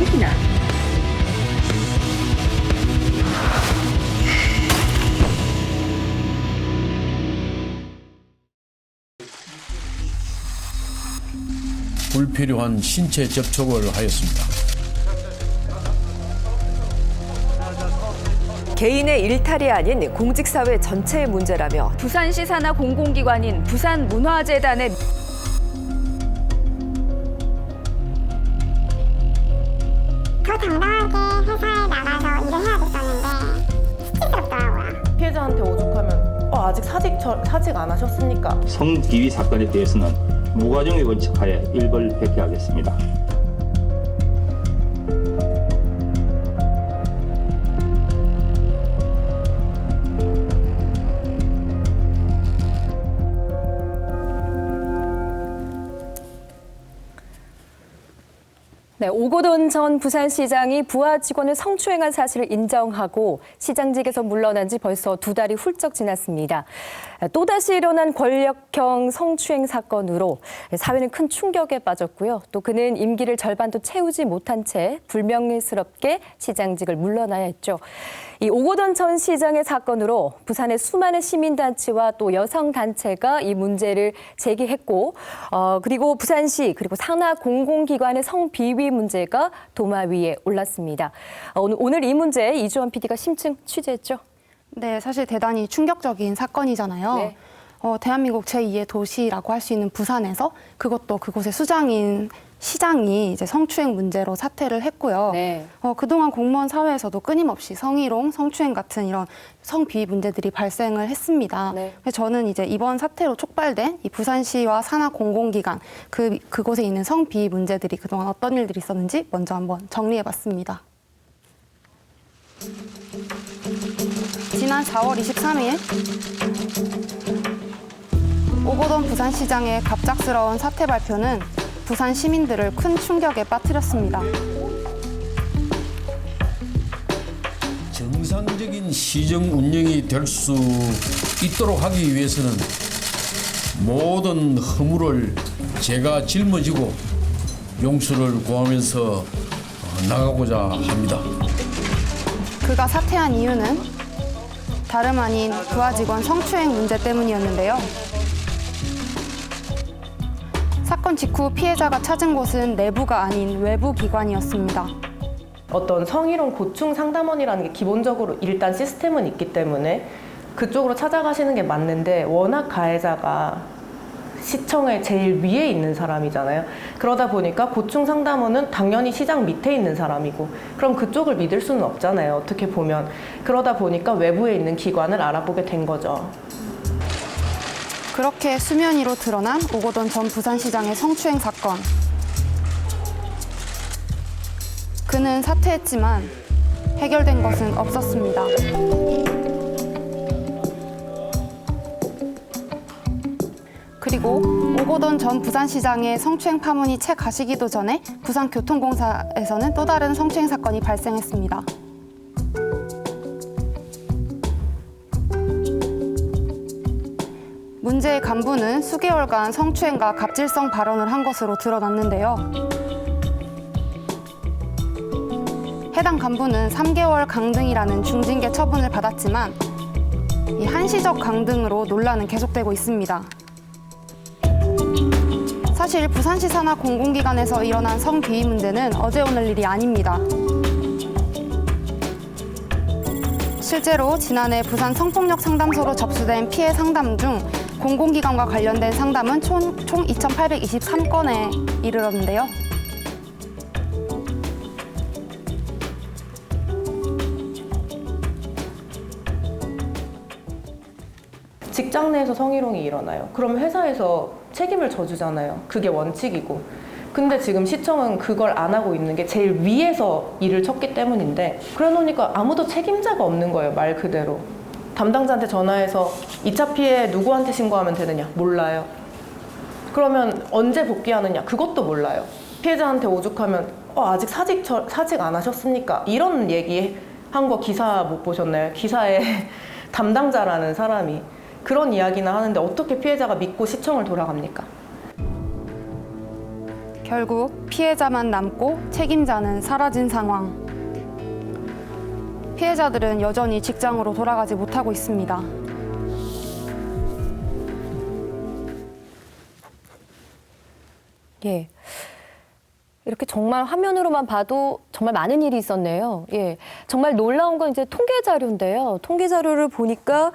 특히나 불필요한 신체 접촉을 하였습니다. 개인의 일탈이 아닌 공직사회 전체의 문제라며 부산시 산하 공공기관인 부산문화재단의 더 당당하게 회사에 나가서 일을 해야 됐었는데 수치스럽더라고요. 피해자한테 오죽하면 아직 사직 안 하셨습니까? 성비위 사건에 대해서는 무과정의 원칙하에 일벌백계하겠습니다. 네, 오고돈 전 부산시장이 부하 직원을 성추행한 사실을 인정하고 시장직에서 물러난 지 벌써 2달이 훌쩍 지났습니다. 또다시 일어난 권력형 성추행 사건으로 사회는 큰 충격에 빠졌고요. 또 그는 임기를 절반도 채우지 못한 채 불명예스럽게 시장직을 물러나야 했죠. 이 오고돈 전 시장의 사건으로 부산의 수많은 시민단체와 또 여성단체가 이 문제를 제기했고 그리고 부산시 그리고 산하 공공기관의 성비위 문제가 도마 위에 올랐습니다. 오늘 이 문제 이주원 PD가 심층 취재했죠. 네, 사실 대단히 충격적인 사건이잖아요. 네. 대한민국 제2의 도시라고 할 수 있는 부산에서 그것도 그곳의 수장인 시장이 이제 성추행 문제로 사퇴를 했고요. 네. 그동안 공무원 사회에서도 끊임없이 성희롱, 성추행 같은 이런 성비위 문제들이 발생을 했습니다. 네. 그래서 저는 이제 이번 사태로 촉발된 이 부산시와 산하 공공기관 그곳에 있는 성비위 문제들이 그동안 어떤 일들이 있었는지 먼저 한번 정리해봤습니다. 지난 4월 23일 오고돈 부산시장의 갑작스러운 사퇴 발표는 부산 시민들을 큰 충격에 빠뜨렸습니다. 정상적인 시정 운영이 될 수 있도록 하기 위해서는 모든 허물을 제가 짊어지고 용서를 구하면서 나가고자 합니다. 그가 사퇴한 이유는 다름 아닌 부하 직원 성추행 문제 때문이었는데요. 사건 직후 피해자가 찾은 곳은 내부가 아닌 외부 기관이었습니다. 어떤 성희롱 고충 상담원이라는 게 기본적으로 일단 시스템은 있기 때문에 그쪽으로 찾아가시는 게 맞는데 워낙 가해자가 시청의 제일 위에 있는 사람이잖아요. 그러다 보니까 고충 상담원은 당연히 시장 밑에 있는 사람이고 그럼 그쪽을 믿을 수는 없잖아요. 어떻게 보면. 그러다 보니까 외부에 있는 기관을 알아보게 된 거죠. 그렇게 수면 위로 드러난 오고돈 전 부산시장의 성추행 사건. 그는 사퇴했지만 해결된 것은 없었습니다. 그리고 오고돈 전 부산시장의 성추행 파문이 채 가시기도 전에 부산교통공사에서는 또 다른 성추행 사건이 발생했습니다. 문제의 간부는 수개월간 성추행과 갑질성 발언을 한 것으로 드러났는데요. 해당 간부는 3개월 강등이라는 중징계 처분을 받았지만 이 한시적 강등으로 논란은 계속되고 있습니다. 사실 부산시 산하 공공기관에서 일어난 성비위 문제는 어제 오늘 일이 아닙니다. 실제로 지난해 부산 성폭력 상담소로 접수된 피해 상담 중 공공기관과 관련된 상담은 총 2,823건에 이르렀는데요. 직장 내에서 성희롱이 일어나요. 그럼 회사에서 책임을 져주잖아요. 그게 원칙이고. 근데 지금 시청은 그걸 안 하고 있는 게 제일 위에서 일을 쳤기 때문인데 그래 놓으니까 아무도 책임자가 없는 거예요. 말 그대로. 담당자한테 전화해서 2차 피해 누구한테 신고하면 되느냐? 몰라요. 그러면 언제 복귀하느냐? 그것도 몰라요. 피해자한테 오죽하면 아직 사직 안 하셨습니까? 이런 얘기 한 거 기사 못 보셨나요? 기사에 담당자라는 사람이 그런 이야기나 하는데 어떻게 피해자가 믿고 시청을 돌아갑니까? 결국 피해자만 남고 책임자는 사라진 상황. 피해자들은 여전히 직장으로 돌아가지 못하고 있습니다. 예. 이렇게 정말 화면으로만 봐도 정말 많은 일이 있었네요. 예. 정말 놀라운 건 이제 통계 자료인데요. 통계 자료를 보니까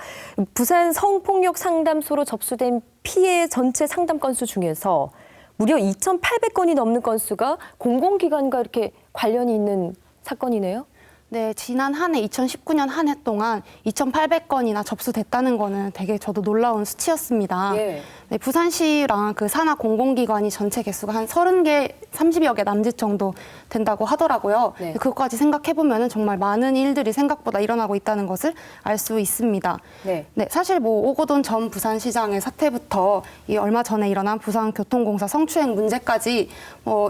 부산 성폭력 상담소로 접수된 피해 전체 상담 건수 중에서 무려 2,800건이 넘는 건수가 공공기관과 이렇게 관련이 있는 사건이네요. 네, 지난 한 해 2019년 한 해 동안 2,800건이나 접수됐다는 거는 되게 저도 놀라운 수치였습니다. 예. 네, 부산시랑 그 산하 공공기관이 전체 개수가 한 30개, 30여 개 남짓 정도 된다고 하더라고요. 네. 그것까지 생각해보면 정말 많은 일들이 생각보다 일어나고 있다는 것을 알 수 있습니다. 네. 네, 사실 뭐 오거돈 전 부산시장의 사태부터 이 얼마 전에 일어난 부산교통공사 성추행 문제까지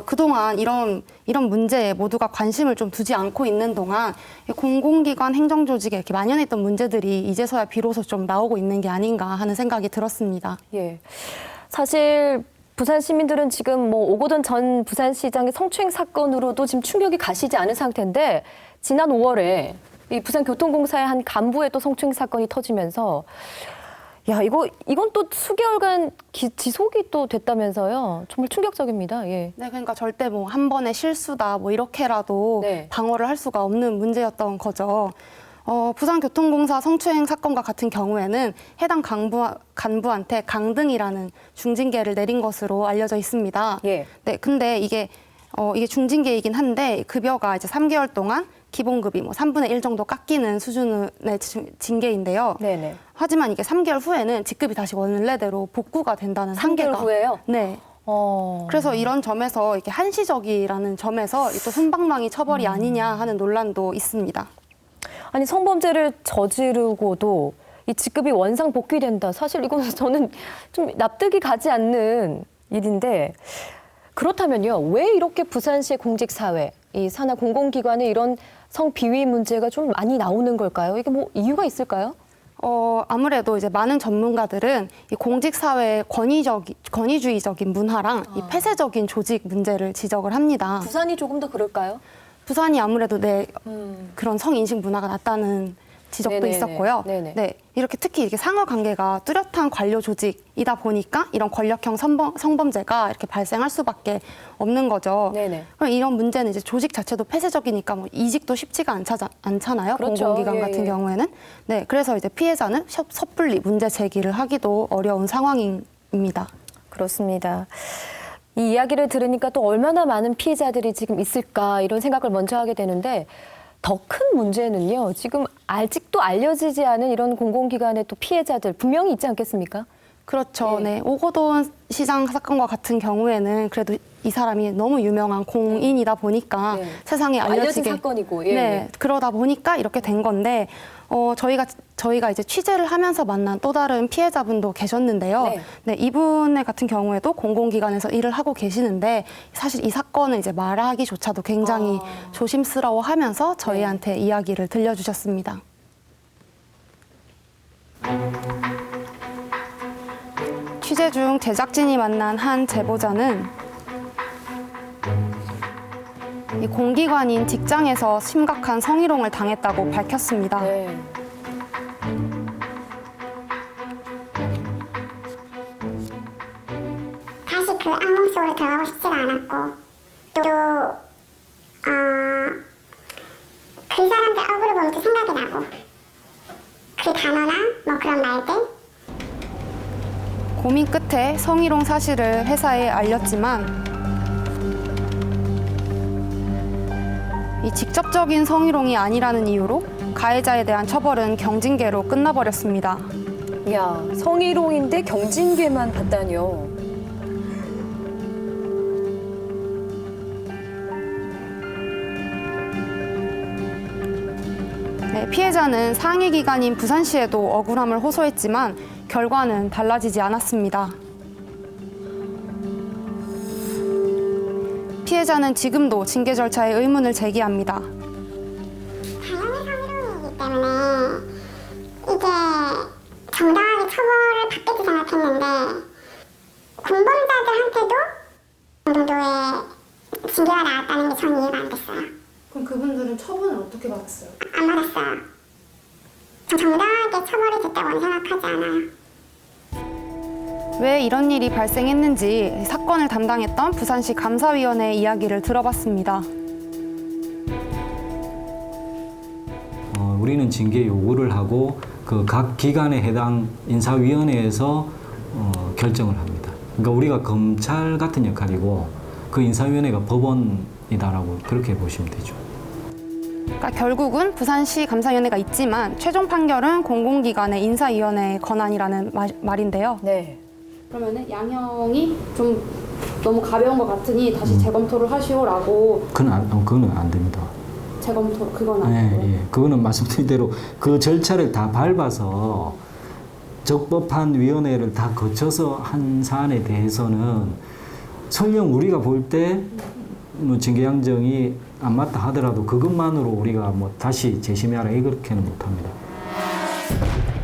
그동안 이런 문제에 모두가 관심을 좀 두지 않고 있는 동안 이 공공기관 행정조직에 이렇게 만연했던 문제들이 이제서야 비로소 좀 나오고 있는 게 아닌가 하는 생각이 들었습니다. 예. 사실 부산 시민들은 지금 뭐 오거돈 전 부산시장의 성추행 사건으로도 지금 충격이 가시지 않은 상태인데 지난 5월에 이 부산교통공사의 한 간부의 또 성추행 사건이 터지면서 야 이건 또 수개월간 지속이 또 됐다면서요. 정말 충격적입니다. 예. 네, 그러니까 절대 뭐 한 번의 실수다 뭐 이렇게라도 네. 방어를 할 수가 없는 문제였던 거죠. 부산교통공사 성추행 사건과 같은 경우에는 해당 간부한테 강등이라는 중징계를 내린 것으로 알려져 있습니다. 예. 네, 근데 이게 중징계이긴 한데 급여가 이제 3개월 동안 기본급이 뭐 3분의 1 정도 깎이는 수준의 징계인데요. 네네. 하지만 이게 3개월 후에는 직급이 다시 원래대로 복구가 된다는 3개월 한계가. 후에요? 네. 그래서 이런 점에서 이렇게 한시적이라는 점에서 또 솜방망이 처벌이 아니냐 하는 논란도 있습니다. 아니 성범죄를 저지르고도 이 직급이 원상 복귀된다. 사실 이건 저는 좀 납득이 가지 않는 일인데 그렇다면요. 왜 이렇게 부산시의 공직사회, 이 산하 공공기관에 이런 성비위 문제가 좀 많이 나오는 걸까요? 이게 뭐 이유가 있을까요? 아무래도 이제 많은 전문가들은 이 공직사회의 권위주의적인 문화랑 이 폐쇄적인 조직 문제를 지적을 합니다. 부산이 조금 더 그럴까요? 부산이 아무래도 그런 성인식 문화가 낮다는 지적도 네네네. 있었고요. 네네. 네, 이렇게 특히 이렇게 상하 관계가 뚜렷한 관료 조직이다 보니까 이런 권력형 성범죄가 이렇게 발생할 수밖에 없는 거죠. 네네. 그럼 이런 문제는 이제 조직 자체도 폐쇄적이니까 뭐 이직도 쉽지가 않잖아요. 그렇죠. 공공기관 예, 같은 예. 경우에는. 네, 그래서 이제 피해자는 섣불리 문제 제기를 하기도 어려운 상황입니다. 그렇습니다. 이 이야기를 들으니까 또 얼마나 많은 피해자들이 지금 있을까 이런 생각을 먼저 하게 되는데 더 큰 문제는요. 지금 아직도 알려지지 않은 이런 공공기관의 또 피해자들 분명히 있지 않겠습니까? 그렇죠. 예. 네. 오거돈 시장 사건과 같은 경우에는 그래도 이 사람이 너무 유명한 공인이다 보니까 네. 세상에 알려진 알려지게 사건이고. 예. 네. 그러다 보니까 이렇게 된 건데 저희가 이제 취재를 하면서 만난 또 다른 피해자분도 계셨는데요. 네. 네, 이분의 같은 경우에도 공공기관에서 일을 하고 계시는데 사실 이 사건은 이제 말하기조차도 굉장히 조심스러워하면서 저희한테 이야기를 들려주셨습니다. 취재 중 제작진이 만난 한 제보자는 이 공기관인 직장에서 심각한 성희롱을 당했다고 밝혔습니다. 네. 다시 그 악몽 속으로 들어가고 싶지가 않았고 또 그 사람들 얼굴을 보면 또 생각이 나고 그 단어나 뭐 그런 말들 고민 끝에 성희롱 사실을 회사에 알렸지만 이 직접적인 성희롱이 아니라는 이유로 가해자에 대한 처벌은 경징계로 끝나버렸습니다. 야, 성희롱인데 경징계만 받다니요. 네, 피해자는 상위 기관인 부산시에도 억울함을 호소했지만 결과는 달라지지 않았습니다. 피해자는 지금도 징계 절차에 의문을 제기합니다. 당연히 성희롱이기 때문에 이게 정당하게 처벌을 받겠지 생각했는데 공범자들한테도 정도의 징계가 나왔다는 게 전 이해가 안 됐어요. 그럼 그분들은 처분을 어떻게 받았어요? 안 받았어요. 정당하게 처벌이 됐다고는 생각하지 않아요. 왜 이런 일이 발생했는지 사건을 담당했던 부산시 감사위원회의 이야기를 들어봤습니다. 우리는 징계 요구를 하고 그 각 기관에 해당 인사위원회에서 결정을 합니다. 그러니까 우리가 검찰 같은 역할이고 그 인사위원회가 법원이다라고 그렇게 보시면 되죠. 그러니까 결국은 부산시 감사위원회가 있지만 최종 판결은 공공기관의 인사위원회의 권한이라는 말인데요. 네. 그러면은 양형이 좀 너무 가벼운 것 같으니 다시 재검토를 하시오라고. 그건 안 됩니다. 재검토 그건 안 네, 되고요. 예. 그거는 말씀드린 대로 그 절차를 다 밟아서 적법한 위원회를 다 거쳐서 한 사안에 대해서는 설령 우리가 볼 때 뭐 징계양정이 안 맞다 하더라도 그것만으로 우리가 뭐 다시 재심해라 이렇게는 못합니다.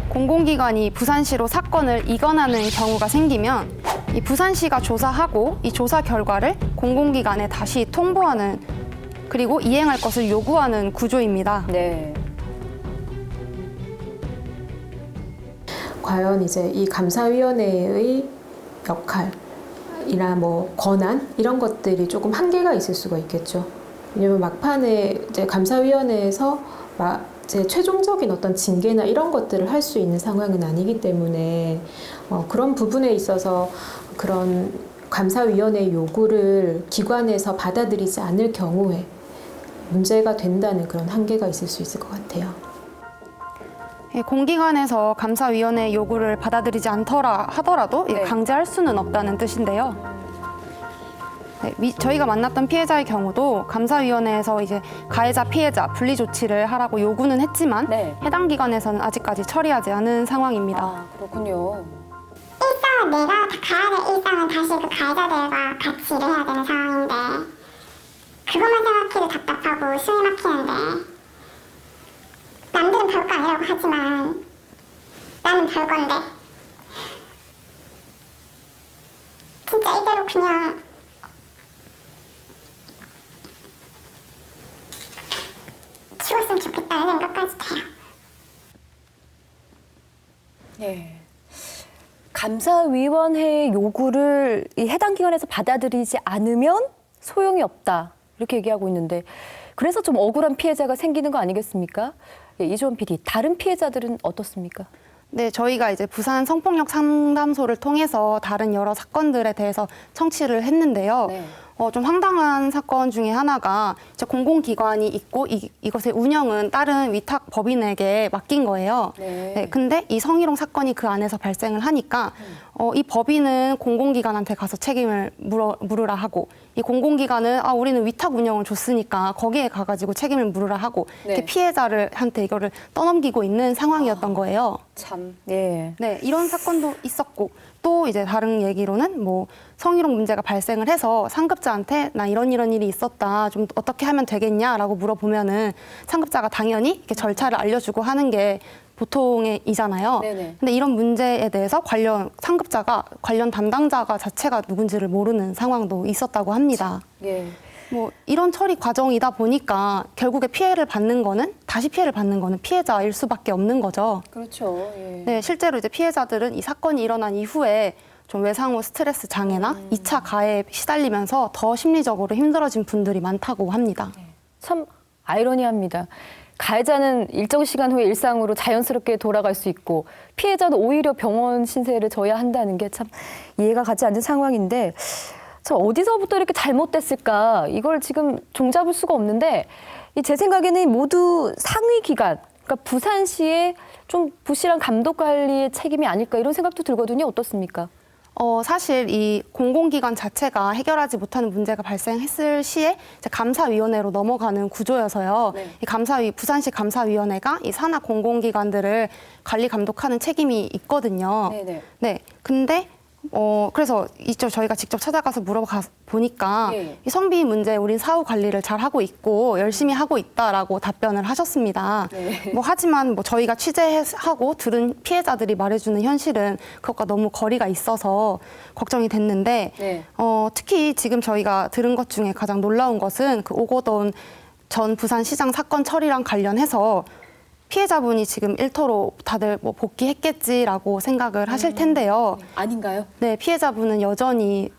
공공기관이 부산시로 사건을 이관하는 경우가 생기면 이 부산시가 조사하고 이 조사 결과를 공공기관에 다시 통보하는 그리고 이행할 것을 요구하는 구조입니다. 네. 과연 이제 이 감사위원회의 역할이나 뭐 권한 이런 것들이 조금 한계가 있을 수가 있겠죠. 왜냐면 막판에 이제 감사위원회에서 이제 최종적인 어떤 징계나 이런 것들을 할 수 있는 상황은 아니기 때문에 그런 부분에 있어서 그런 감사위원회의 요구를 기관에서 받아들이지 않을 경우에 문제가 된다는 그런 한계가 있을 수 있을 것 같아요. 공기관에서 감사위원회 요구를 받아들이지 않더라 하더라도 네. 강제할 수는 없다는 뜻인데요. 네, 저희가 만났던 피해자의 경우도 감사위원회에서 이제 가해자 피해자 분리 조치를 하라고 요구는 했지만 네. 해당 기관에서는 아직까지 처리하지 않은 상황입니다. 아, 그렇군요. 일상은 내가 가야 될 일상은 다시 그 가해자들과 같이 일을 해야 되는 상황인데 그것만 생각해도 답답하고 숨이 막히는데 남들은 별거 아니라고 하지만 나는 별건데 진짜 이대로 그냥 죽었으면 좋겠다는 생각까지 돼요. 네. 감사위원회의 요구를 이 해당 기관에서 받아들이지 않으면 소용이 없다. 이렇게 얘기하고 있는데 그래서 좀 억울한 피해자가 생기는 거 아니겠습니까? 예, 이주원 PD, 다른 피해자들은 어떻습니까? 네, 저희가 이제 부산 성폭력 상담소를 통해서 다른 여러 사건들에 대해서 청취를 했는데요. 네. 좀 황당한 사건 중에 하나가 이제 공공기관이 있고 이것의 운영은 다른 위탁 법인에게 맡긴 거예요. 네. 근데 이 성희롱 사건이 그 안에서 발생을 하니까 이 법인은 공공기관한테 가서 책임을 물으라 하고 이 공공기관은 우리는 위탁 운영을 줬으니까 거기에 가가지고 책임을 물으라 하고 네. 이렇게 피해자한테 이거를 떠넘기고 있는 상황이었던 거예요. 참. 예. 네, 이런 사건도 있었고 또 이제 다른 얘기로는 뭐 성희롱 문제가 발생을 해서 상급자한테 나 이런 일이 있었다. 좀 어떻게 하면 되겠냐라고 물어보면은 상급자가 당연히 이렇게 절차를 알려주고 하는 게 보통의 이잖아요. 네네. 근데 이런 문제에 대해서 상급자가 관련 담당자가 자체가 누군지를 모르는 상황도 있었다고 합니다. 예. 뭐 이런 처리 과정이다 보니까 결국에 다시 피해를 받는 거는 피해자일 수밖에 없는 거죠. 그렇죠. 예. 네, 실제로 이제 피해자들은 이 사건이 일어난 이후에 좀 외상후 스트레스 장애나 2차 가해에 시달리면서 더 심리적으로 힘들어진 분들이 많다고 합니다. 참 아이러니합니다. 가해자는 일정 시간 후에 일상으로 자연스럽게 돌아갈 수 있고 피해자는 오히려 병원 신세를 져야 한다는 게 참 이해가 가지 않는 상황인데 참 어디서부터 이렇게 잘못됐을까 이걸 지금 종잡을 수가 없는데 제 생각에는 모두 상위 기관 그러니까 부산시의 좀 부실한 감독 관리의 책임이 아닐까 이런 생각도 들거든요. 어떻습니까? 사실 이 공공기관 자체가 해결하지 못하는 문제가 발생했을 시에 이제 감사위원회로 넘어가는 구조여서요. 네. 이 부산시 감사위원회가 이 산하 공공기관들을 관리 감독하는 책임이 있거든요. 네네. 네, 근데 그래서 이쪽 저희가 직접 찾아가서 물어봐 보니까 예. 이 성비 문제 우린 사후 관리를 잘 하고 있고 열심히 하고 있다라고 답변을 하셨습니다. 네. 하지만 저희가 취재하고 들은 피해자들이 말해주는 현실은 그것과 너무 거리가 있어서 걱정이 됐는데 네. 특히 지금 저희가 들은 것 중에 가장 놀라운 것은 그 오거돈 전 부산시장 사건 처리랑 관련해서 피해자분이 지금 일터로 다들 복귀했겠지라고 생각을 하실 텐데요. 아닌가요? 네, 피해자분은 여전히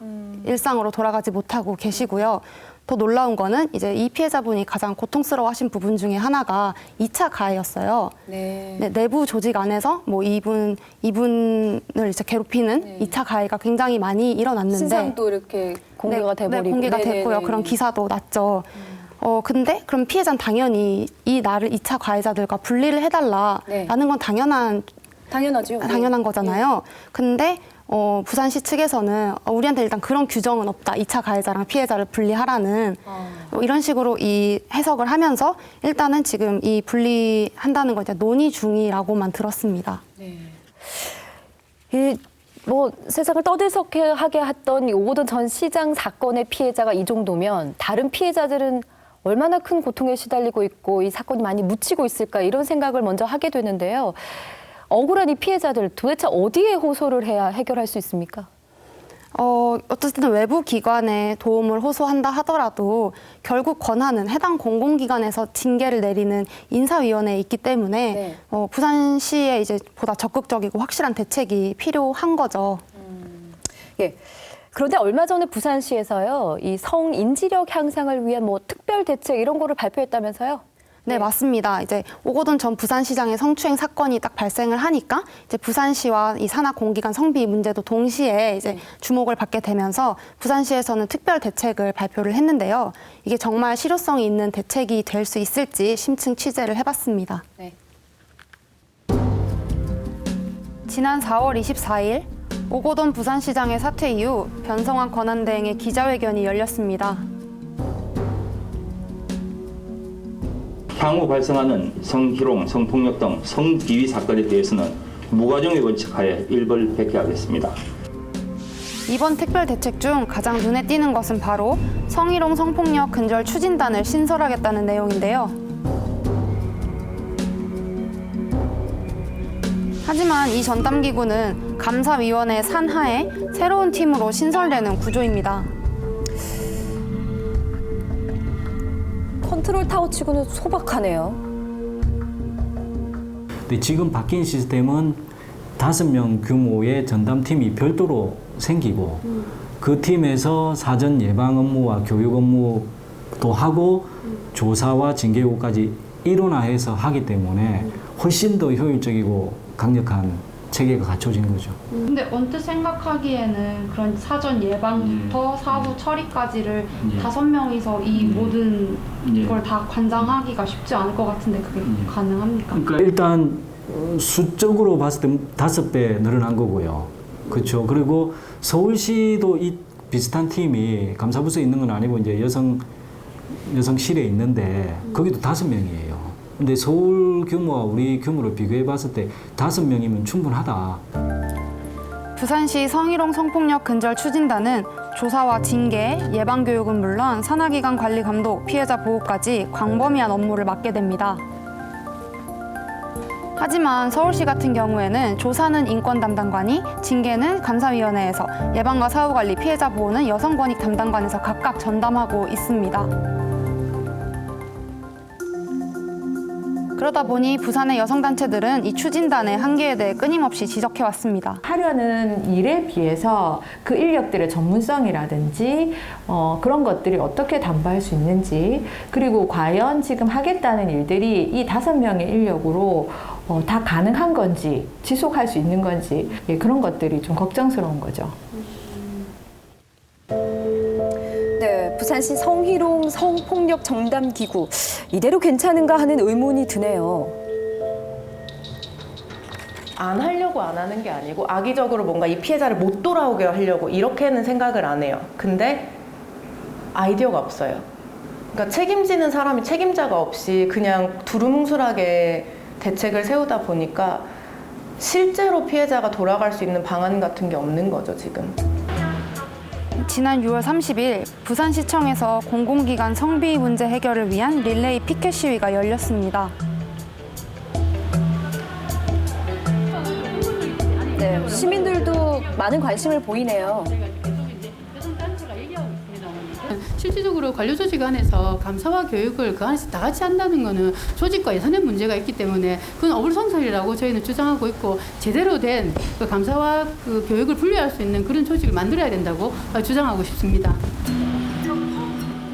일상으로 돌아가지 못하고 계시고요. 더 놀라운 거는 이제 이 피해자분이 가장 고통스러워하신 부분 중에 하나가 2차 가해였어요. 네. 네, 내부 조직 안에서 이분을 이제 괴롭히는 2차 가해가 굉장히 많이 일어났는데 신상도 이렇게 공개가 돼버리고. 네, 공개가 네네네. 됐고요. 그런 기사도 났죠. 근데 그럼 피해자는 당연히 이 나를 2차 가해자들과 분리를 해달라라는 건 당연하죠. 당연한 거잖아요. 근데 부산시 측에서는 우리한테 일단 그런 규정은 없다. 2차 가해자랑 피해자를 분리하라는 이런 식으로 이 해석을 하면서 일단은 지금 이 분리한다는 걸 이제 논의 중이라고만 들었습니다. 네. 세상을 떠들썩하게 했던 이 오거돈 전 시장 사건의 피해자가 이 정도면 다른 피해자들은 얼마나 큰 고통에 시달리고 있고 이 사건이 많이 묻히고 있을까 이런 생각을 먼저 하게 되는데요. 억울한 이 피해자들 도대체 어디에 호소를 해야 해결할 수 있습니까? 어쨌든 외부 기관에 도움을 호소한다 하더라도 결국 권한은 해당 공공기관에서 징계를 내리는 인사위원회에 있기 때문에 네. 부산시에 이제 보다 적극적이고 확실한 대책이 필요한 거죠. 예. 그런데 얼마 전에 부산시에서요, 이 성인지력 향상을 위한 특별 대책 이런 거를 발표했다면서요? 네, 맞습니다. 이제 오거돈 전 부산시장의 성추행 사건이 딱 발생을 하니까 이제 부산시와 이 산하 공기관 성비 문제도 동시에 이제 주목을 받게 되면서 부산시에서는 특별 대책을 발표를 했는데요. 이게 정말 실효성이 있는 대책이 될 수 있을지 심층 취재를 해봤습니다. 네. 지난 4월 24일 오거돈 부산시장의 사퇴 이후 변성환 권한대행의 기자회견이 열렸습니다. 향후 발생하는 성희롱, 성폭력 등 성비위 사건에 대해서는 무과정의 원칙하에 일벌백계하겠습니다. 이번 특별 대책 중 가장 눈에 띄는 것은 바로 성희롱, 성폭력 근절 추진단을 신설하겠다는 내용인데요. 하지만 이 전담기구는 감사위원회 산하에 새로운 팀으로 신설되는 구조입니다. 컨트롤 타워치고는 소박하네요. 근데 지금 바뀐 시스템은 5명 규모의 전담팀이 별도로 생기고 그 팀에서 사전 예방 업무와 교육 업무도 하고 조사와 징계 요구까지 일원화해서 하기 때문에 훨씬 더 효율적이고 강력한 체계가 갖춰진 거죠. 근데 언뜻 생각하기에는 그런 사전 예방부터 사후 처리까지를 5명이서 이 모든 걸 다 관장하기가 쉽지 않을 것 같은데 그게 가능합니까? 그러니까 일단 수적으로 봤을 때 5배 늘어난 거고요. 그렇죠. 그리고 서울시도 이 비슷한 팀이 감사부서에 있는 건 아니고 이제 여성실에 있는데 거기도 5명이에요. 근데 서울 규모와 우리 규모를 비교해 봤을 때 5명이면 충분하다. 부산시 성희롱 성폭력 근절 추진단은 조사와 징계, 예방교육은 물론 산하기관 관리 감독, 피해자 보호까지 광범위한 업무를 맡게 됩니다. 하지만 서울시 같은 경우에는 조사는 인권 담당관이, 징계는 감사위원회에서, 예방과 사후관리, 피해자 보호는 여성권익 담당관에서 각각 전담하고 있습니다. 그러다 보니 부산의 여성단체들은 이 추진단의 한계에 대해 끊임없이 지적해왔습니다. 하려는 일에 비해서 그 인력들의 전문성이라든지 그런 것들이 어떻게 담보할 수 있는지, 그리고 과연 지금 하겠다는 일들이 이 5명의 인력으로 다 가능한 건지, 지속할 수 있는 건지, 그런 것들이 좀 걱정스러운 거죠. 네, 부산시 성희롱 성폭력 정담기구 이대로 괜찮은가 하는 의문이 드네요. 안 하려고 안 하는 게 아니고 악의적으로 뭔가 이 피해자를 못 돌아오게 하려고 이렇게는 생각을 안 해요. 근데 아이디어가 없어요. 그러니까 책임지는 사람이 책임자가 없이 그냥 두루뭉술하게 대책을 세우다 보니까 실제로 피해자가 돌아갈 수 있는 방안 같은 게 없는 거죠, 지금. 지난 6월 30일 부산시청에서 공공기관 성비 문제 해결을 위한 릴레이 피켓 시위가 열렸습니다. 네, 시민들도 많은 관심을 보이네요. 실질적으로 관료 조직 안에서 감사와 교육을 그 안에서 다 같이 한다는 것은 조직과 예산의 문제가 있기 때문에 그건 어불성설이라고 저희는 주장하고 있고 제대로 된 그 감사와 그 교육을 분리할 수 있는 그런 조직을 만들어야 된다고 주장하고 싶습니다.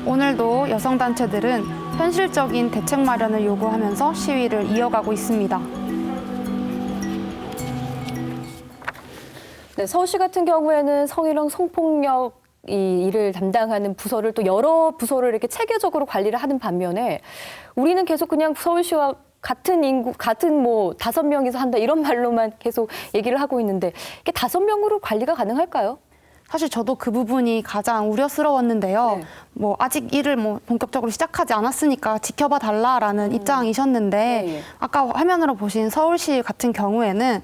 오늘도 여성단체들은 현실적인 대책 마련을 요구하면서 시위를 이어가고 있습니다. 네, 서울시 같은 경우에는 성희롱 성폭력 이 일을 담당하는 부서를 또 여러 부서를 이렇게 체계적으로 관리를 하는 반면에 우리는 계속 그냥 서울시와 같은 인구, 같은 뭐 5명이서 한다 이런 말로만 계속 얘기를 하고 있는데 이게 5명으로 관리가 가능할까요? 사실 저도 그 부분이 가장 우려스러웠는데요. 네. 뭐 아직 일을 뭐 본격적으로 시작하지 않았으니까 지켜봐 달라라는 입장이셨는데 네. 아까 화면으로 보신 서울시 같은 경우에는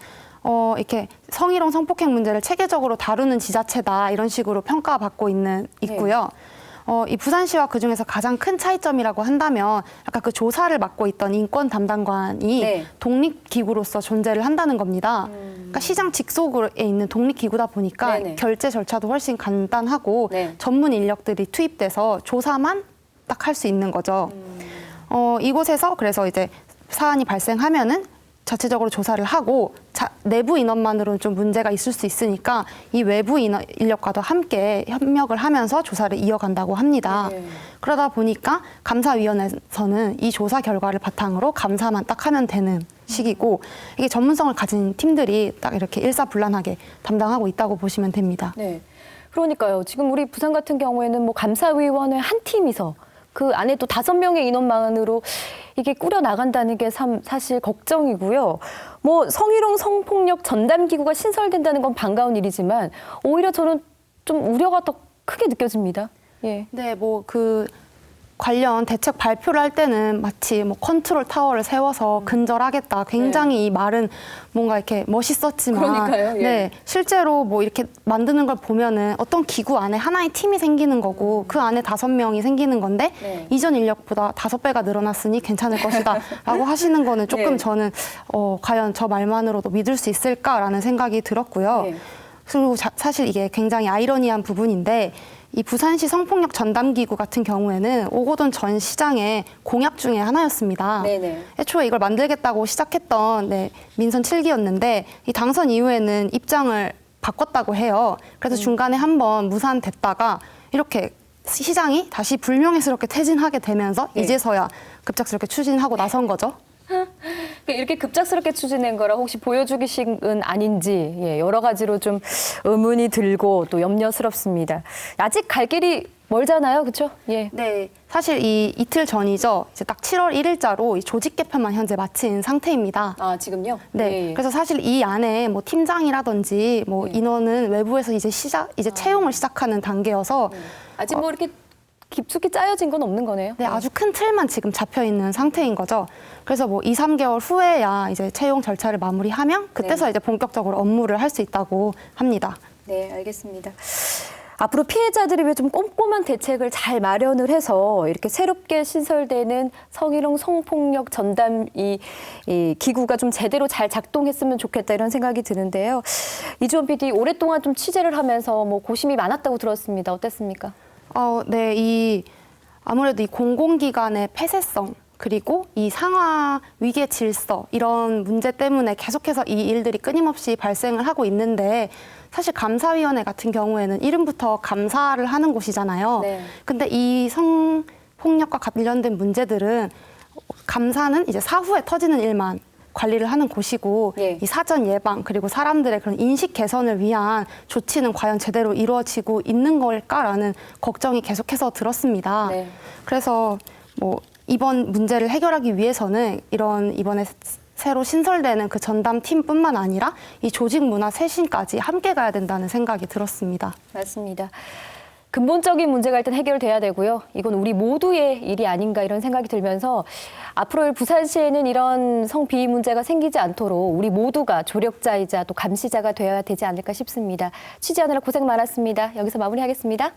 이렇게 성희롱 성폭행 문제를 체계적으로 다루는 지자체다 이런 식으로 평가받고 있고요. 이 부산시와 그중에서 가장 큰 차이점이라고 한다면 아까 그 조사를 맡고 있던 인권 담당관이 네. 독립기구로서 존재를 한다는 겁니다. 그러니까 시장 직속에 있는 독립기구다 보니까 네네. 결제 절차도 훨씬 간단하고 네. 전문 인력들이 투입돼서 조사만 딱 할 수 있는 거죠. 이곳에서 그래서 이제 사안이 발생하면은 자체적으로 조사를 하고 내부 인원만으로는 좀 문제가 있을 수 있으니까 이 외부 인력과도 함께 협력을 하면서 조사를 이어간다고 합니다. 네. 그러다 보니까 감사위원회에서는 이 조사 결과를 바탕으로 감사만 딱 하면 되는 시기고 이게 전문성을 가진 팀들이 딱 이렇게 일사불란하게 담당하고 있다고 보시면 됩니다. 네. 그러니까요. 지금 우리 부산 같은 경우에는 뭐 감사위원회 한 팀이서 그 안에 또 5명의 인원만으로 이게 꾸려 나간다는 게 사실 걱정이고요. 뭐 성희롱 성폭력 전담 기구가 신설된다는 건 반가운 일이지만 오히려 저는 좀 우려가 더 크게 느껴집니다. 예. 네, 뭐 그 관련 대책 발표를 할 때는 마치 뭐 컨트롤 타워를 세워서 근절하겠다. 굉장히 이 말은 뭔가 이렇게 멋있었지만, 그러니까요, 예. 네, 실제로 뭐 이렇게 만드는 걸 보면은 어떤 기구 안에 하나의 팀이 생기는 거고 그 안에 5명이 생기는 건데 네. 이전 인력보다 5배가 늘어났으니 괜찮을 것이다라고 하시는 거는 조금 네. 저는 과연 저 말만으로도 믿을 수 있을까라는 생각이 들었고요. 네. 그리고 사실 이게 굉장히 아이러니한 부분인데. 이 부산시 성폭력 전담기구 같은 경우에는 오고돈 전 시장의 공약 중에 하나였습니다. 네네. 애초에 이걸 만들겠다고 시작했던 민선 7기였는데 이 당선 이후에는 입장을 바꿨다고 해요. 그래서 중간에 한번 무산됐다가 이렇게 시장이 다시 불명예스럽게 퇴진하게 되면서 네. 이제서야 급작스럽게 추진하고 나선 거죠. 이렇게 급작스럽게 추진된 거라 혹시 보여주기식은 아닌지 여러 가지로 좀 의문이 들고 또 염려스럽습니다. 아직 갈 길이 멀잖아요, 그렇죠? 예. 네, 사실 이 이틀 전이죠. 이제 딱 7월 1일자로 이 조직 개편만 현재 마친 상태입니다. 아, 지금요? 네, 예. 그래서 사실 이 안에 뭐 팀장이라든지 뭐 인원은 외부에서 이제 채용을 시작하는 단계여서 아직 뭐 이렇게 깊숙이 짜여진 건 없는 거네요. 네, 아주 큰 틀만 지금 잡혀 있는 상태인 거죠. 그래서 뭐 2, 3개월 후에야 이제 채용 절차를 마무리하면 그때서 네. 이제 본격적으로 업무를 할 수 있다고 합니다. 네, 알겠습니다. 앞으로 피해자들을 위해 좀 꼼꼼한 대책을 잘 마련을 해서 이렇게 새롭게 신설되는 성희롱 성폭력 전담 이 기구가 좀 제대로 잘 작동했으면 좋겠다 이런 생각이 드는데요. 이주원 PD 오랫동안 좀 취재를 하면서 뭐 고심이 많았다고 들었습니다. 어땠습니까? 네, 아무래도 이 공공기관의 폐쇄성 그리고 이 상하 위계 질서 이런 문제 때문에 계속해서 이 일들이 끊임없이 발생을 하고 있는데 사실 감사위원회 같은 경우에는 이름부터 감사를 하는 곳이잖아요. 네. 근데 이 성폭력과 관련된 문제들은 감사는 이제 사후에 터지는 일만 관리를 하는 곳이고 예. 이 사전 예방 그리고 사람들의 그런 인식 개선을 위한 조치는 과연 제대로 이루어지고 있는 걸까라는 걱정이 계속해서 들었습니다. 네. 그래서 뭐 이번 문제를 해결하기 위해서는 이번에 새로 신설되는 그 전담 팀뿐만 아니라 이 조직 문화 쇄신까지 함께 가야 된다는 생각이 들었습니다. 맞습니다. 근본적인 문제가 일단 해결돼야 되고요. 이건 우리 모두의 일이 아닌가 이런 생각이 들면서 앞으로 부산시에는 이런 성비위 문제가 생기지 않도록 우리 모두가 조력자이자 또 감시자가 되어야 되지 않을까 싶습니다. 취재하느라 고생 많았습니다. 여기서 마무리하겠습니다.